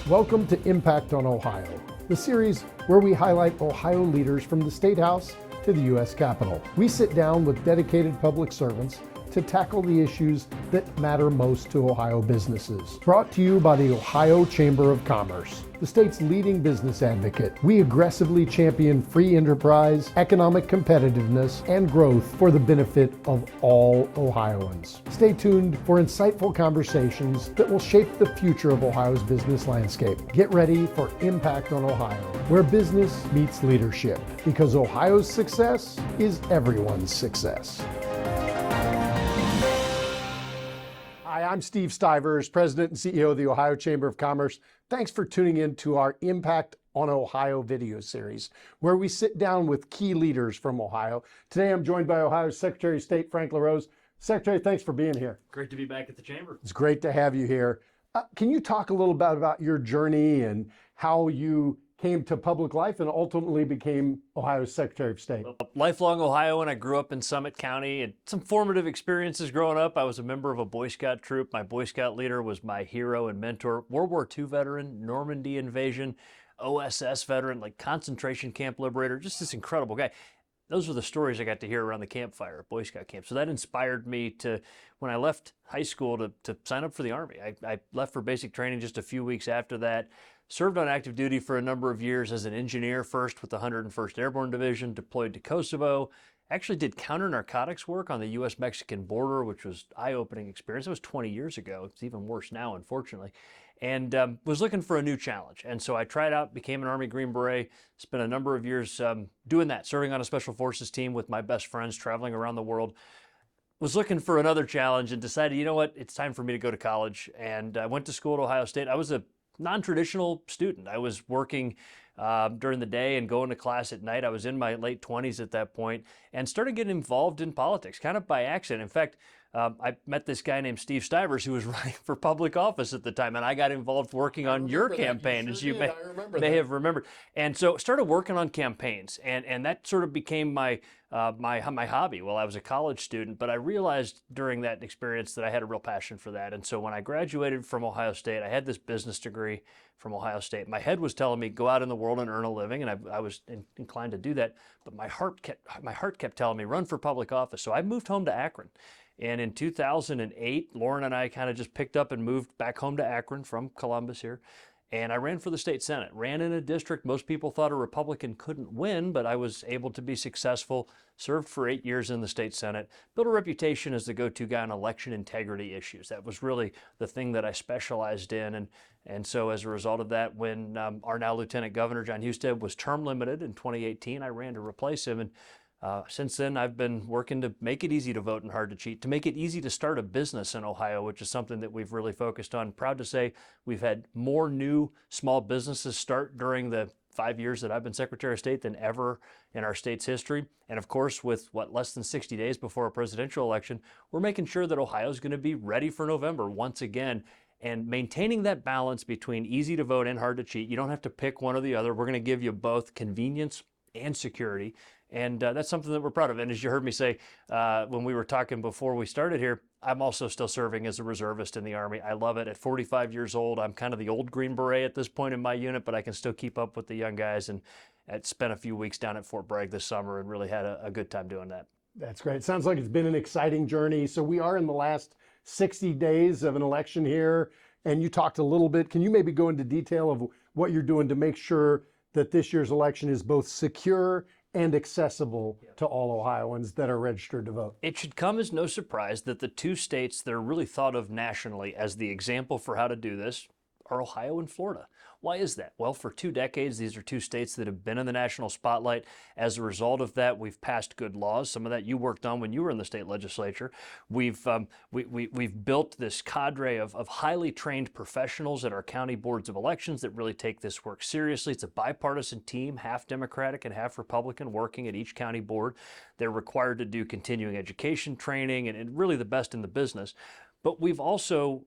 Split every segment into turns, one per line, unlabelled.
Welcome to Impact on Ohio, the series where we highlight Ohio leaders from the State House to the U.S. Capitol. We sit down with dedicated public servants to tackle the issues that matter most to Ohio businesses. Brought to you by the Ohio Chamber of Commerce, the state's leading business advocate. We aggressively champion free enterprise, economic competitiveness, and growth for the benefit of all Ohioans. Stay tuned for insightful conversations that will shape the future of Ohio's business landscape. Get ready for Impact on Ohio, where business meets leadership, because Ohio's success is everyone's success. Hi, I'm Steve Stivers, President and CEO of the Ohio Chamber of Commerce. Thanks for tuning in to our Impact on Ohio video series, where we sit down with key leaders from Ohio. Today, I'm joined by Ohio's Secretary of State, Frank LaRose. Secretary, thanks for being here.
Great to be back at the Chamber.
It's great to have you here. Can you talk a little bit about your journey and how you came to public life and ultimately became Ohio's Secretary of State?
Lifelong Ohioan. I grew up in Summit County. Had some formative experiences growing up. I was a member of a Boy Scout troop. My Boy Scout leader was my hero and mentor. World War II veteran, Normandy invasion, OSS veteran, like concentration camp liberator, just this incredible guy. Those were the stories I got to hear around the campfire at Boy Scout camp. So that inspired me to, when I left high school, to sign up for the Army. I left for basic training just a few weeks after that. Served on active duty for a number of years as an engineer, first with the 101st Airborne Division, deployed to Kosovo. Actually did counter-narcotics work on the U.S.-Mexican border, which was eye-opening experience. That was 20 years ago. It's even worse now, unfortunately. And was looking for a new challenge. And so I tried out, became an Army Green Beret, spent a number of years doing that, serving on a Special Forces team with my best friends, traveling around the world. Was looking for another challenge and decided, you know what, it's time for me to go to college. And I went to school at Ohio State. I was a non-traditional student. I was working during the day and going to class at night. I was in my late 20s at that point and started getting involved in politics, kind of by accident. In fact, I met this guy named Steve Stivers who was running for public office at the time, and I got involved working on your campaign, as you may have remembered. And so started working on campaigns, and that sort of became my hobby while I was a college student. But I realized during that experience that I had a real passion for that. And so when I graduated from Ohio State, I had this business degree from Ohio State. My head was telling me, go out in the world and earn a living, and I was inclined to do that. But my heart kept telling me, run for public office. So I moved home to Akron. And in 2008, Lauren and I kind of just picked up and moved back home to Akron from Columbus here. And I ran for the state Senate, ran in a district most people thought a Republican couldn't win, but I was able to be successful, served for 8 years in the state Senate, built a reputation as the go-to guy on election integrity issues. That was really the thing that I specialized in. And so as a result of that, when our now Lieutenant Governor, John Husted, was term limited in 2018, I ran to replace him. And since then, I've been working to make it easy to vote and hard to cheat, to make it easy to start a business in Ohio, which is something that we've really focused on. Proud to say we've had more new small businesses start during the 5 years that I've been Secretary of State than ever in our state's history. And of course, with less than 60 days before a presidential election, we're making sure that Ohio is going to be ready for November once again. And maintaining that balance between easy to vote and hard to cheat. You don't have to pick one or the other. We're going to give you both convenience and security. And that's something that we're proud of. And as you heard me say when we were talking before we started here, I'm also still serving as a reservist in the Army. I love it. At 45 years old, I'm kind of the old Green Beret at this point in my unit, but I can still keep up with the young guys. And I spent a few weeks down at Fort Bragg this summer and really had a good time doing that.
That's great. Sounds like it's been an exciting journey. So we are in the last 60 days of an election here, and you talked a little bit. Can you maybe go into detail of what you're doing to make sure that this year's election is both secure and accessible to all Ohioans that are registered to vote?
It should come as no surprise that the two states that are really thought of nationally as the example for how to do this are Ohio and Florida. Why is that? Well, for 2 decades, these are two states that have been in the national spotlight. As a result of that, we've passed good laws. Some of that you worked on when you were in the state legislature. We've built this cadre of highly trained professionals at our county boards of elections that really take this work seriously. It's a bipartisan team, half Democratic and half Republican, working at each county board. They're required to do continuing education training and really the best in the business. But we've also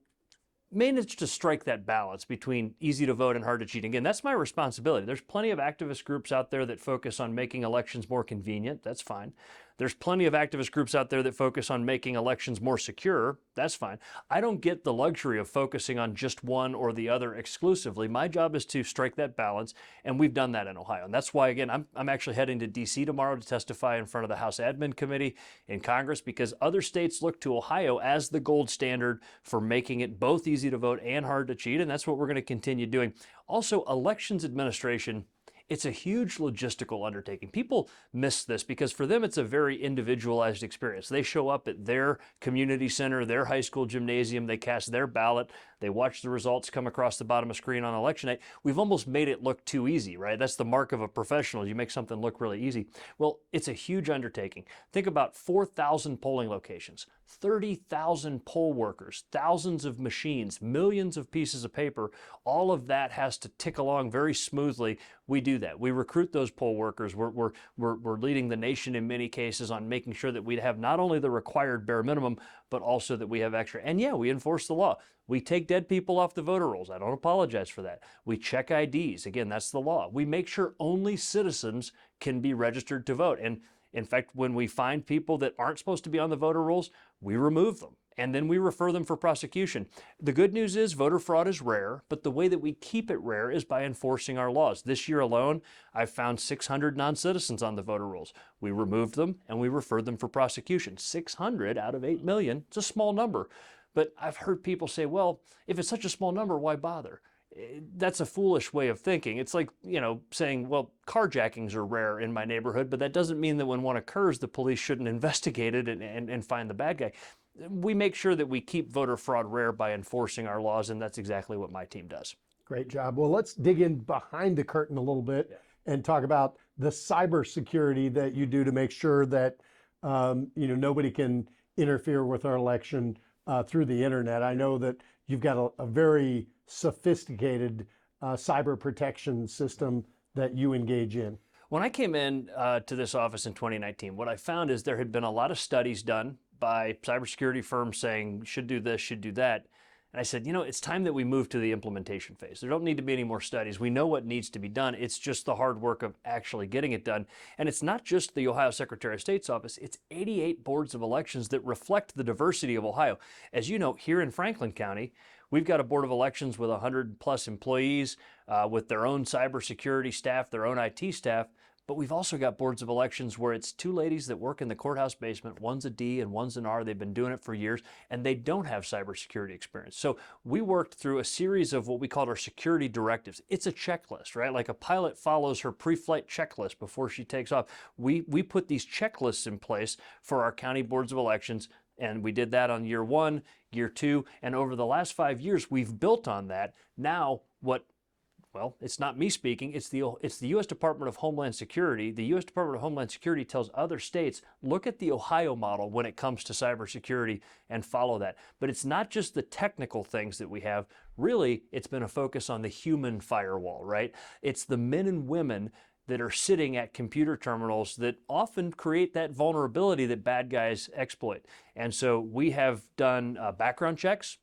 managed to strike that balance between easy to vote and hard to cheat. Again, that's my responsibility. There's plenty of activist groups out there that focus on making elections more convenient. That's fine. There's plenty of activist groups out there that focus on making elections more secure. That's fine. I don't get the luxury of focusing on just one or the other exclusively. My job is to strike that balance, and we've done that in Ohio. And that's why, again, I'm actually heading to D.C. tomorrow to testify in front of the House Admin Committee in Congress, because other states look to Ohio as the gold standard for making it both easy to vote and hard to cheat, and that's what we're going to continue doing. Also, elections administration, it's a huge logistical undertaking. People miss this because for them it's a very individualized experience. They show up at their community center, their high school gymnasium, they cast their ballot, they watch the results come across the bottom of the screen on election night. We've almost made it look too easy, right? That's the mark of a professional. You make something look really easy. Well, it's a huge undertaking. Think about 4,000 polling locations, 30,000 poll workers, thousands of machines, millions of pieces of paper. All of that has to tick along very smoothly. We do that. We recruit those poll workers. We're leading the nation in many cases on making sure that we have not only the required bare minimum, but also that we have extra. And yeah, we enforce the law. We take dead people off the voter rolls. I don't apologize for that. We check IDs. Again, that's the law. We make sure only citizens can be registered to vote. And in fact, when we find people that aren't supposed to be on the voter rolls, we remove them. And then we refer them for prosecution. The good news is voter fraud is rare, but the way that we keep it rare is by enforcing our laws. This year alone, I've found 600 non-citizens on the voter rolls. We removed them and we referred them for prosecution. 600 out of 8 million, it's a small number. But I've heard people say, well, if it's such a small number, why bother? That's a foolish way of thinking. It's like, saying, well, carjackings are rare in my neighborhood, but that doesn't mean that when one occurs, the police shouldn't investigate it and find the bad guy. We make sure that we keep voter fraud rare by enforcing our laws, and that's exactly what my team does.
Great job. Well, let's dig in behind the curtain a little bit and talk about the cybersecurity that you do to make sure that nobody can interfere with our election through the internet. I know that you've got a very sophisticated cyber protection system that you engage in.
When I came in to this office in 2019, what I found is there had been a lot of studies done by cybersecurity firms saying, should do this, should do that. And I said, it's time that we move to the implementation phase. There don't need to be any more studies. We know what needs to be done. It's just the hard work of actually getting it done. And it's not just the Ohio Secretary of State's office. It's 88 boards of elections that reflect the diversity of Ohio. As you know, here in Franklin County, we've got a board of elections with 100 plus employees with their own cybersecurity staff, their own IT staff. But we've also got boards of elections where it's two ladies that work in the courthouse basement. One's a D and one's an R. They've been doing it for years, and they don't have cybersecurity experience. So we worked through a series of what we called our security directives. It's a checklist, right? Like a pilot follows her pre-flight checklist before she takes off. We put these checklists in place for our county boards of elections, and we did that on year 1, year 2, and over the last 5 years, we've built on that. Now, well, it's not me speaking, it's the U.S. Department of Homeland Security. The U.S. Department of Homeland Security tells other states, look at the Ohio model when it comes to cybersecurity and follow that. But it's not just the technical things that we have. Really, it's been a focus on the human firewall, right? It's the men and women that are sitting at computer terminals that often create that vulnerability that bad guys exploit. And so we have done background checks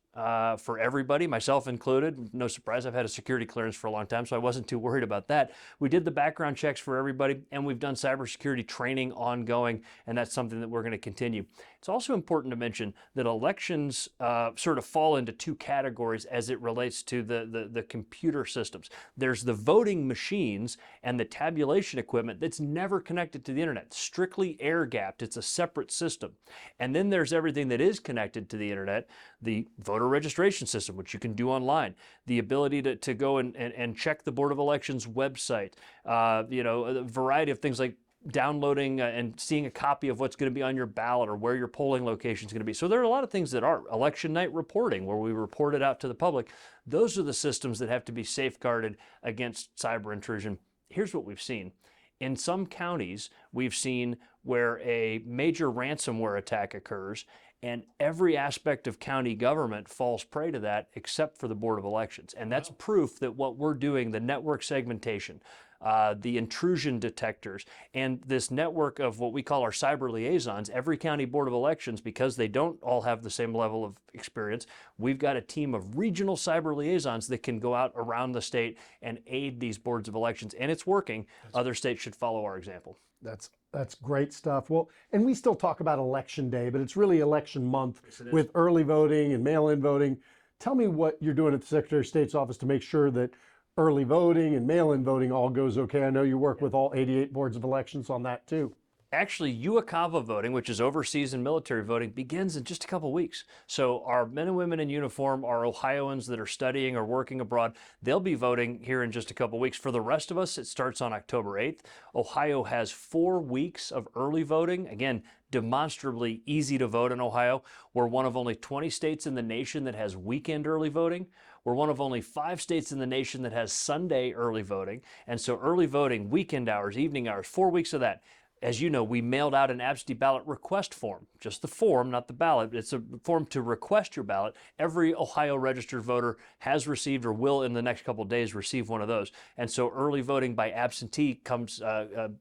for everybody, myself included. No surprise, I've had a security clearance for a long time, so I wasn't too worried about that. We did the background checks for everybody, and we've done cybersecurity training ongoing, and that's something that we're going to continue. It's also important to mention that elections sort of fall into two categories as it relates to the computer systems. There's the voting machines and the tabulation equipment that's never connected to the internet, strictly air-gapped. It's a separate system. And then there's everything that is connected to the internet, the voter registration system, which you can do online, the ability to go and check the Board of Elections website, a variety of things like downloading and seeing a copy of what's going to be on your ballot or where your polling location is going to be. So there are a lot of things that are election night reporting, where we report it out to the public. Those are the systems that have to be safeguarded against cyber intrusion. Here's what we've seen. In some counties, we've seen where a major ransomware attack occurs, and every aspect of county government falls prey to that except for the Board of Elections. And that's proof that what we're doing, the network segmentation, the intrusion detectors, and this network of what we call our cyber liaisons, every county board of elections, because they don't all have the same level of experience, we've got a team of regional cyber liaisons that can go out around the state and aid these boards of elections. And it's working. Other states should follow our example.
That's That's great stuff. Well, and we still talk about election day, but it's really election month with early voting and mail-in voting. Tell me what you're doing at the Secretary of State's office to make sure that early voting and mail-in voting all goes okay. I know you work with all 88 boards of elections on that too.
Actually, UACAVA voting, which is overseas and military voting, begins in just a couple weeks. So our men and women in uniform, our Ohioans that are studying or working abroad, they'll be voting here in just a couple weeks. For the rest of us, it starts on October 8th. Ohio has 4 weeks of early voting. Again, demonstrably easy to vote in Ohio. We're one of only 20 states in the nation that has weekend early voting. We're one of only 5 states in the nation that has Sunday early voting. And so early voting, weekend hours, evening hours, 4 weeks of that. As you know, we mailed out an absentee ballot request form, just the form, not the ballot. It's a form to request your ballot. Every Ohio registered voter has received or will in the next couple of days receive one of those. And so early voting by absentee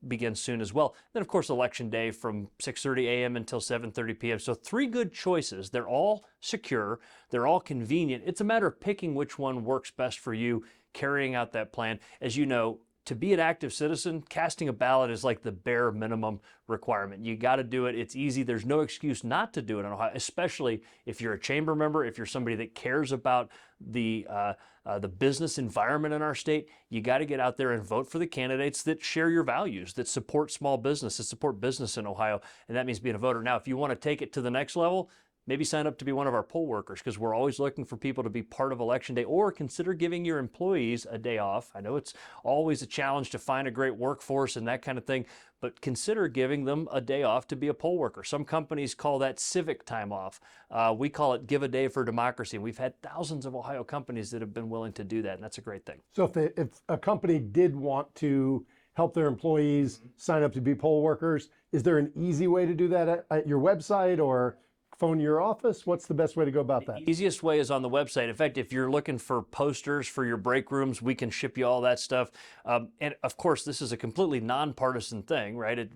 begins soon as well. Then, of course, election day from 6:30 a.m. until 7:30 p.m. So 3 good choices. They're all secure. They're all convenient. It's a matter of picking which one works best for you, carrying out that plan. As you know, to be an active citizen, casting a ballot is like the bare minimum requirement. You got to do it. It's easy. There's no excuse not to do it in Ohio, especially if you're a chamber member, if you're somebody that cares about the business environment in our state. You got to get out there and vote for the candidates that share your values, that support small business, that support business in Ohio, and that means being a voter. Now, if you want to take it to the next level, maybe sign up to be one of our poll workers, because we're always looking for people to be part of Election Day, or consider giving your employees a day off. I know it's always a challenge to find a great workforce and that kind of thing, but consider giving them a day off to be a poll worker. Some companies call that civic time off. We call it Give a Day for Democracy. We've had thousands of Ohio companies that have been willing to do that, and that's a great thing.
So if a company did want to help their employees sign up to be poll workers, is there an easy way to do that at your website or phone your office? What's the best way to go about that?
The easiest way is on the website. In fact, if you're looking for posters for your break rooms, we can ship you all that stuff. And of course, this is a completely nonpartisan thing, right?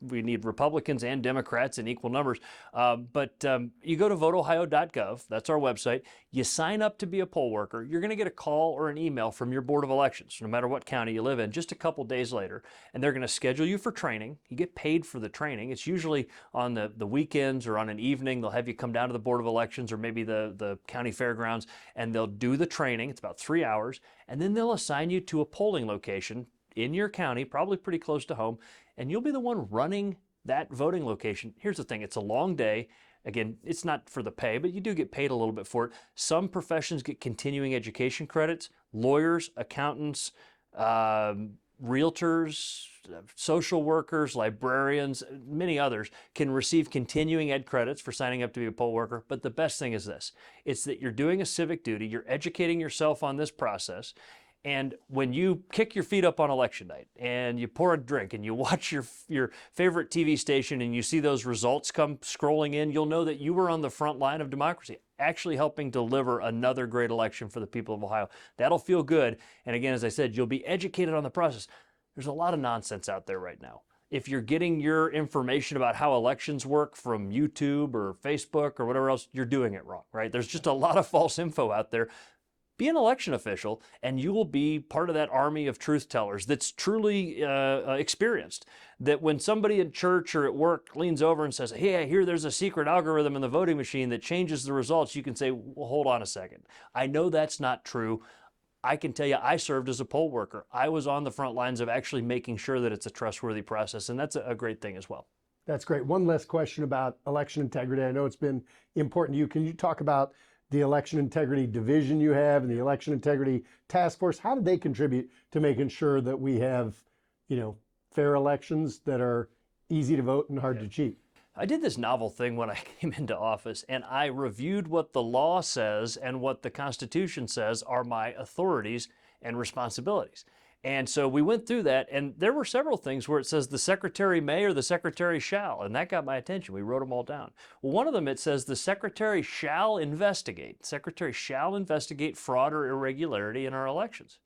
We need Republicans and Democrats in equal numbers. But you go to voteohio.gov, that's our website. You sign up to be a poll worker. You're going to get a call or an email from your Board of Elections, no matter what county you live in, just a couple days later. And they're going to schedule you for training. You get paid for the training. It's usually on the weekends or on an evening. They'll have you come down to the Board of Elections or maybe the county fairgrounds, and they'll do the training. It's about 3 hours, and then they'll assign you to a polling location in your county, probably pretty close to home, and you'll be the one running that voting location. Here's the thing, it's a long day. Again, it's not for the pay, but you do get paid a little bit for it. Some professions get continuing education credits. Lawyers, accountants, realtors, social workers, librarians, many others can receive continuing ed credits for signing up to be a poll worker. But the best thing is this. It's that you're doing a civic duty, you're educating yourself on this process, and when you kick your feet up on election night and you pour a drink and you watch your favorite TV station and you see those results come scrolling in, you'll know that you were on the front line of democracy, actually helping deliver another great election for the people of Ohio. That'll feel good. And again, as I said, you'll be educated on the process. There's a lot of nonsense out there right now. If you're getting your information about how elections work from YouTube or Facebook or whatever else, you're doing it wrong, right? There's just a lot of false info out there. Be an election official, and you will be part of that army of truth tellers that's truly experienced. That when somebody at church or at work leans over and says, hey, I hear there's a secret algorithm in the voting machine that changes the results, you can say, well, hold on a second. I know that's not true. I can tell you, I served as a poll worker. I was on the front lines of actually making sure that it's a trustworthy process, and that's a great thing as well.
That's great. One last question about election integrity. I know it's been important to you. Can you talk about the election integrity division you have and the election integrity task force? How do they contribute to making sure that we have, fair elections that are easy to vote and hard to cheat?
I did this novel thing when I came into office, and I reviewed what the law says and what the Constitution says are my authorities and responsibilities. And so we went through that, and there were several things where it says the secretary may or the secretary shall, and that got my attention. We wrote them all down. Well, one of them, it says the secretary shall investigate. Secretary shall investigate fraud or irregularity in our elections.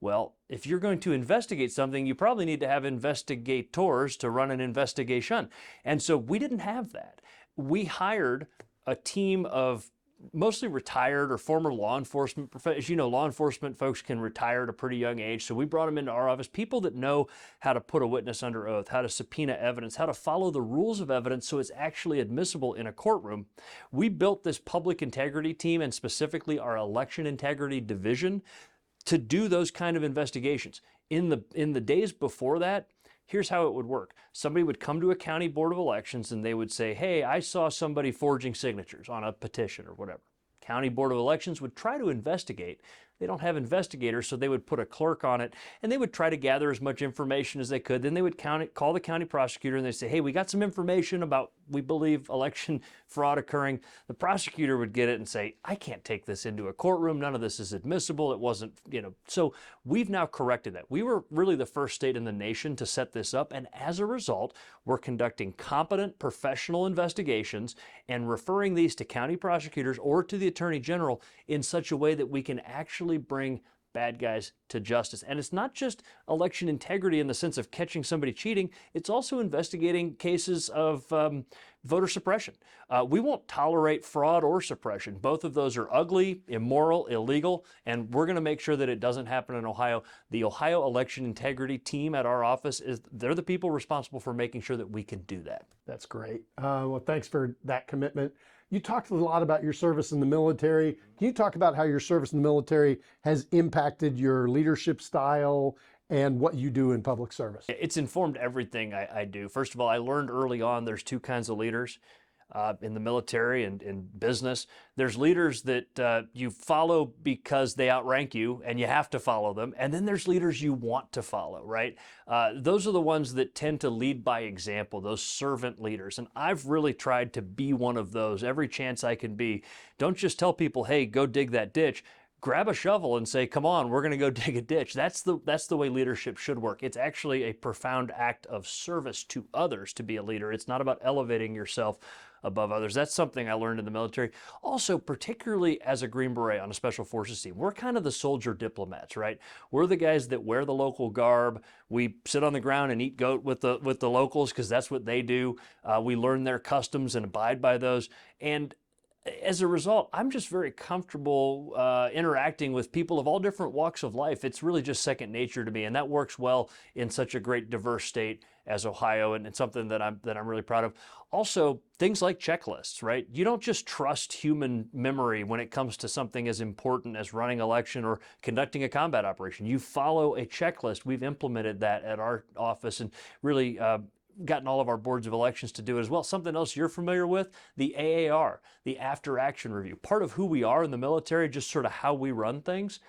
Well, if you're going to investigate something, you probably need to have investigators to run an investigation. And so we didn't have that. We hired a team of mostly retired or former law enforcement professionals. As you know, law enforcement folks can retire at a pretty young age. So we brought them into our office, people that know how to put a witness under oath, how to subpoena evidence, how to follow the rules of evidence so it's actually admissible in a courtroom. We built this public integrity team, and specifically our election integrity division, to do those kind of investigations. In the days before that, here's how it would work. Somebody would come to a county board of elections and they would say, hey, I saw somebody forging signatures on a petition or whatever. County board of elections would try to investigate. They don't have investigators, so they would put a clerk on it, and they would try to gather as much information as they could. Then they would call the county prosecutor, and they'd say, hey, we got some information about, we believe, election fraud occurring. The prosecutor would get it and say, I can't take this into a courtroom. None of this is admissible. It wasn't, So we've now corrected that. We were really the first state in the nation to set this up, and as a result, we're conducting competent professional investigations and referring these to county prosecutors or to the attorney general in such a way that we can actually bring bad guys to justice. And it's not just election integrity in the sense of catching somebody cheating, it's also investigating cases of voter suppression. We won't tolerate fraud or suppression. Both of those are ugly, immoral, illegal, and we're going to make sure that it doesn't happen in Ohio. The Ohio election integrity team at our office, they're the people responsible for making sure that we can do that.
That's great. Well, thanks for that commitment. You talked a lot about your service in the military. Can you talk about how your service in the military has impacted your leadership style and what you do in public service?
It's informed everything I do. First of all, I learned early on there's two kinds of leaders in the military and in business. There's leaders that you follow because they outrank you and you have to follow them. And then there's leaders you want to follow, right? Those are the ones that tend to lead by example, those servant leaders. And I've really tried to be one of those every chance I can be. Don't just tell people, hey, go dig that ditch. Grab a shovel and say, come on, we're going to go dig a ditch. That's the way leadership should work. It's actually a profound act of service to others to be a leader. It's not about elevating yourself above others. That's something I learned in the military. Also, particularly as a Green Beret on a Special Forces team, we're kind of the soldier diplomats, right? We're the guys that wear the local garb. We sit on the ground and eat goat with the locals because that's what they do. We learn their customs and abide by those. And as a result, I'm just very comfortable interacting with people of all different walks of life. It's really just second nature to me, and that works well in such a great diverse state as Ohio, and it's something that I'm really proud of. Also, things like checklists, right? You don't just trust human memory when it comes to something as important as running election or conducting a combat operation. You follow a checklist. We've implemented that at our office and really gotten all of our boards of elections to do it as well. Something else you're familiar with, the AAR, the After Action Review. Part of who we are in the military, just sort of how we run things.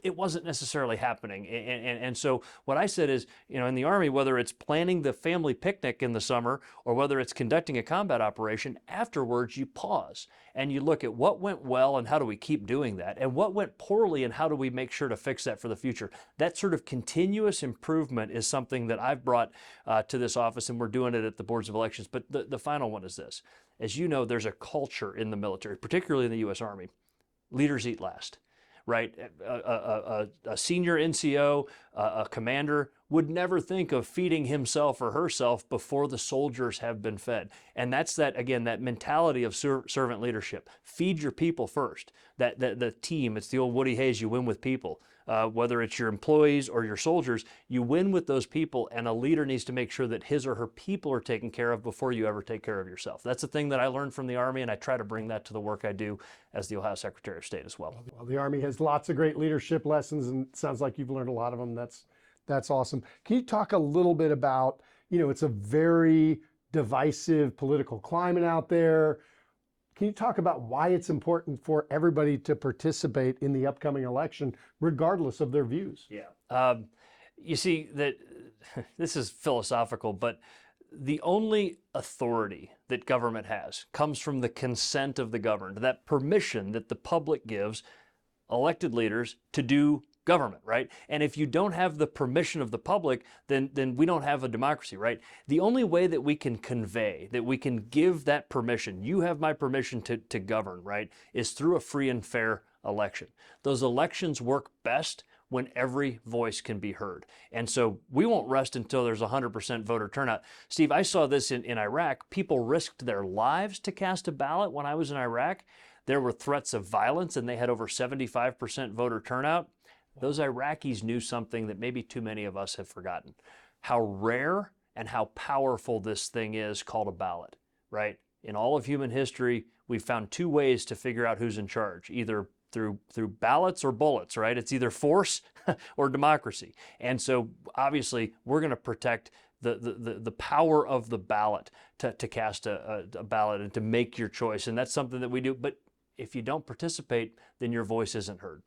It wasn't necessarily happening. And so what I said is, in the Army, whether it's planning the family picnic in the summer or whether it's conducting a combat operation, afterwards you pause and you look at what went well and how do we keep doing that, and what went poorly and how do we make sure to fix that for the future. That sort of continuous improvement is something that I've brought to this office, and we're doing it at the boards of elections. But the final one is this. As you know, there's a culture in the military, particularly in the U.S. Army. Leaders eat last. Right? A senior NCO, a commander would never think of feeding himself or herself before the soldiers have been fed. And that's that mentality of servant leadership. Feed your people first. The team, it's the old Woody Hayes, you win with people. Whether it's your employees or your soldiers, you win with those people, and a leader needs to make sure that his or her people are taken care of before you ever take care of yourself. That's the thing that I learned from the Army, and I try to bring that to the work I do as the Ohio Secretary of State as well.
Well, the Army has lots of great leadership lessons, and it sounds like you've learned a lot of them. That's awesome. Can you talk a little bit about, it's a very divisive political climate out there. Can you talk about why it's important for everybody to participate in the upcoming election, regardless of their views?
Yeah. You see, that this is philosophical, but the only authority that government has comes from the consent of the governed, that permission that the public gives elected leaders to do government, right? And if you don't have the permission of the public, then we don't have a democracy, right? The only way that we can convey, that we can give that permission, you have my permission to govern, right, is through a free and fair election. Those elections work best when every voice can be heard. And so we won't rest until there's 100% voter turnout. Steve, I saw this in Iraq. People risked their lives to cast a ballot when I was in Iraq. There were threats of violence, and they had over 75% voter turnout. Those Iraqis knew something that maybe too many of us have forgotten. How rare and how powerful this thing is called a ballot, right? In all of human history, we've found two ways to figure out who's in charge, either through ballots or bullets, right? It's either force or democracy. And so obviously we're going to protect the power of the ballot to cast a ballot and to make your choice. And that's something that we do. But if you don't participate, then your voice isn't heard.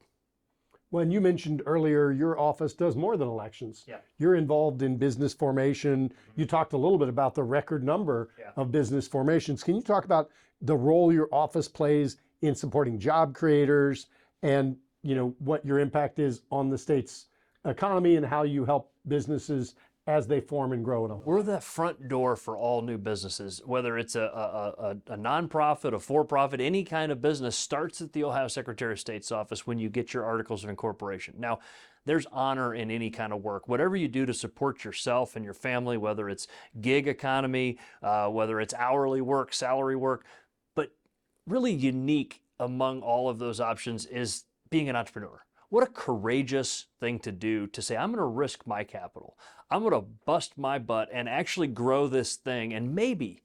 When you mentioned earlier, your office does more than elections.
Yeah.
You're involved in business formation. You talked a little bit about the record number of business formations. Can you talk about the role your office plays in supporting job creators and, you know, what your impact is on the state's economy and how you help businesses as they form and grow in Ohio?
We're the front door for all new businesses, whether it's a nonprofit, a for-profit, any kind of business starts at the Ohio Secretary of State's office when you get your articles of incorporation. Now, there's honor in any kind of work. Whatever you do to support yourself and your family, whether it's gig economy, whether it's hourly work, salary work, but really unique among all of those options is being an entrepreneur. What a courageous thing to do, to say, I'm going to risk my capital. I'm going to bust my butt and actually grow this thing and maybe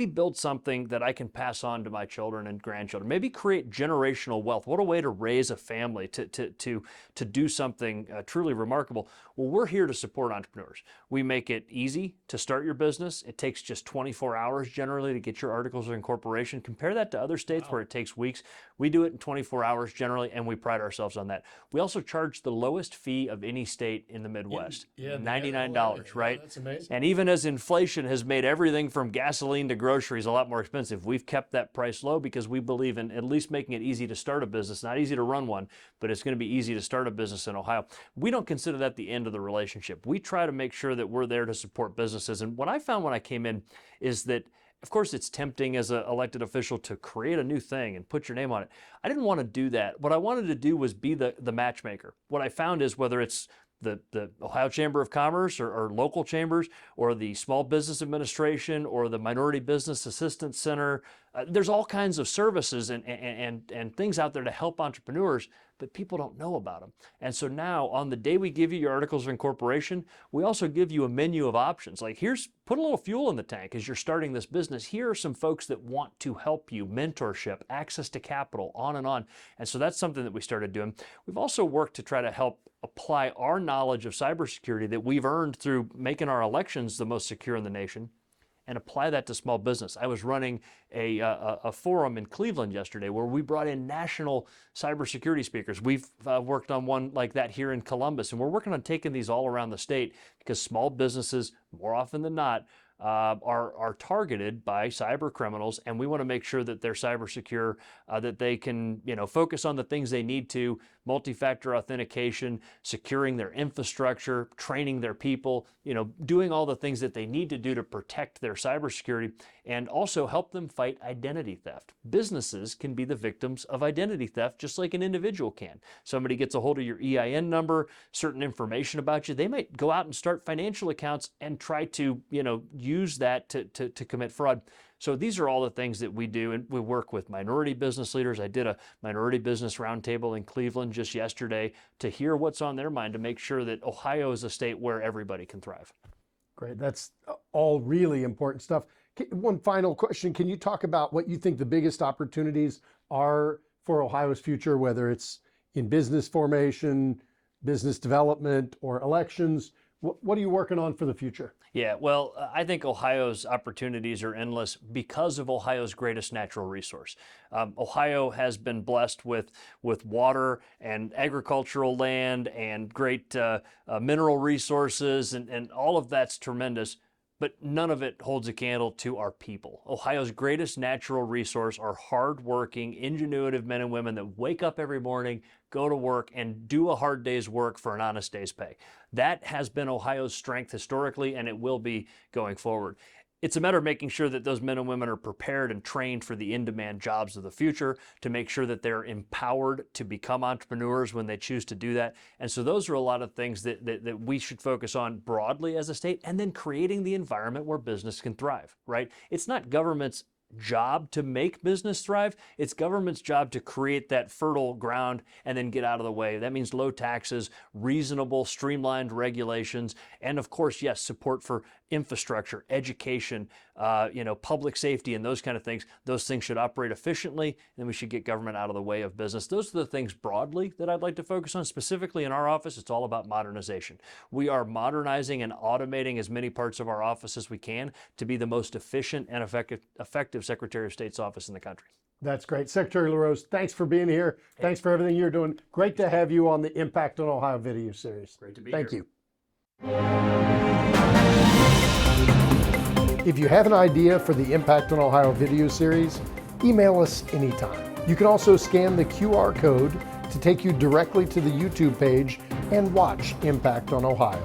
build something that I can pass on to my children and grandchildren. Maybe create generational wealth. What a way to raise a family, to do something truly remarkable. Well, we're here to support entrepreneurs. We make it easy to start your business. It takes just 24 hours generally to get your articles of incorporation. Compare that to other states where it takes weeks. We do it in 24 hours generally, and we pride ourselves on that. We also charge the lowest fee of any state in the Midwest, $99, right?
That's amazing.
And even as inflation has made everything from gasoline to groceries a lot more expensive, we've kept that price low because we believe in at least making it easy to start a business. Not easy to run one, but it's going to be easy to start a business in Ohio. We don't consider that the end of the relationship. We try to make sure that we're there to support businesses. And what I found when I came in is that, of course, it's tempting as an elected official to create a new thing and put your name on it. I didn't want to do that. What I wanted to do was be the matchmaker. What I found is whether it's the Ohio Chamber of Commerce or local chambers or the Small Business Administration or the Minority Business Assistance Center, there's all kinds of services and things out there to help entrepreneurs, but people don't know about them. And so now on the day we give you your articles of incorporation, we also give you a menu of options. Like, put a little fuel in the tank as you're starting this business. Here are some folks that want to help you, mentorship, access to capital, on and on. And so that's something that we started doing. We've also worked to try to help apply our knowledge of cybersecurity that we've earned through making our elections the most secure in the nation and apply that to small business. I was running a forum in Cleveland yesterday where we brought in national cybersecurity speakers. We've worked on one like that here in Columbus, and we're working on taking these all around the state because small businesses, more often than not, are targeted by cyber criminals, and we want to make sure that they're cyber secure, that they can, focus on the things they need to, multi-factor authentication, securing their infrastructure, training their people, doing all the things that they need to do to protect their cybersecurity, and also help them fight identity theft. Businesses can be the victims of identity theft just like an individual can. Somebody gets a hold of your EIN number, certain information about you, they might go out and start financial accounts and try to, use that to commit fraud. So these are all the things that we do, and we work with minority business leaders. I did a minority business roundtable in Cleveland just yesterday to hear what's on their mind to make sure that Ohio is a state where everybody can thrive.
Great. That's all really important stuff. One final question. Can you talk about what you think the biggest opportunities are for Ohio's future, whether it's in business formation, business development, or elections? What are you working on for the future?
Yeah, well, I think Ohio's opportunities are endless because of Ohio's greatest natural resource. Ohio has been blessed with water and agricultural land and great mineral resources, and all of that's tremendous. but none of it holds a candle to our people. Ohio's greatest natural resource are hardworking, ingenuitive men and women that wake up every morning, go to work, and do a hard day's work for an honest day's pay. That has been Ohio's strength historically, and it will be going forward. It's a matter of making sure that those men and women are prepared and trained for the in-demand jobs of the future, to make sure that they're empowered to become entrepreneurs when they choose to do that. And so those are a lot of things that we should focus on broadly as a state, and then creating the environment where business can thrive, right? It's not government's job to make business thrive. It's government's job to create that fertile ground and then get out of the way. That means low taxes, reasonable, streamlined regulations, and of course, yes, support for infrastructure, education, public safety, and those kind of things. Those things should operate efficiently, and we should get government out of the way of business. Those are the things broadly that I'd like to focus on. Specifically in our office, it's all about modernization. We are modernizing and automating as many parts of our office as we can to be the most efficient and effective Secretary of State's office in the country.
That's great. Secretary LaRose, thanks for being here. Thanks for everything you're doing. Great to have you on the Impact on Ohio video series.
Great to be here.
Thank you. If you have an idea for the Impact on Ohio video series, email us anytime. You can also scan the QR code to take you directly to the YouTube page and watch Impact on Ohio.